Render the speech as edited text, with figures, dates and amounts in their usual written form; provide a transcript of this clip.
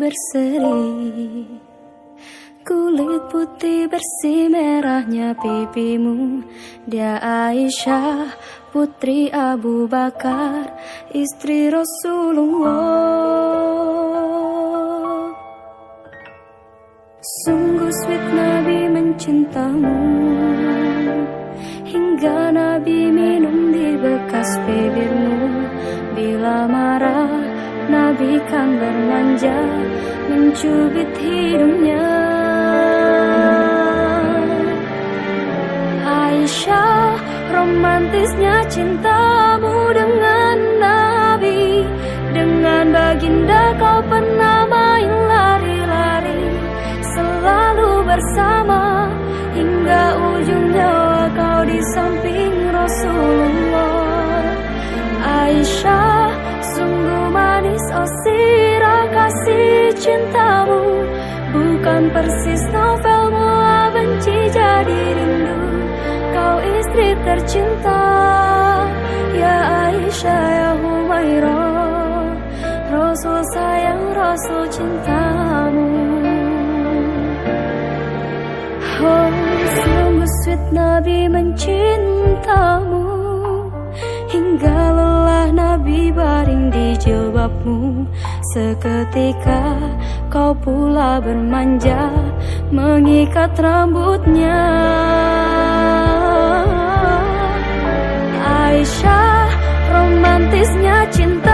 berseri, kulit putih bersih merahnya pipimu. Dia Aisyah, putri Abu Bakar, istri Rasulullah. Sungguh sweet Nabi mencintamu, hingga Nabi minum di bekas bibirmu. Bila marah Nabi kan bermanja, mencubit hidungnya. Aisyah, romantisnya cintamu dengan Nabi. Dengan baginda kau pernah main lari-lari, selalu bersama hingga ujung nyawa kau di samping Rasulullah. Aisyah, sungguh manis oh sirah kasih cintamu, bukan persis novel mula benci jadi rindu. Kau istri tercinta, ya Aisyah ya Humairah, Rasul sayang, Rasul cintamu. Oh, sungguh sweet Nabi mencintamu, hingga lelah Nabi baring di jilbabmu. Seketika kau pula bermanja, mengikat rambutnya. Aisyah, romantisnya cinta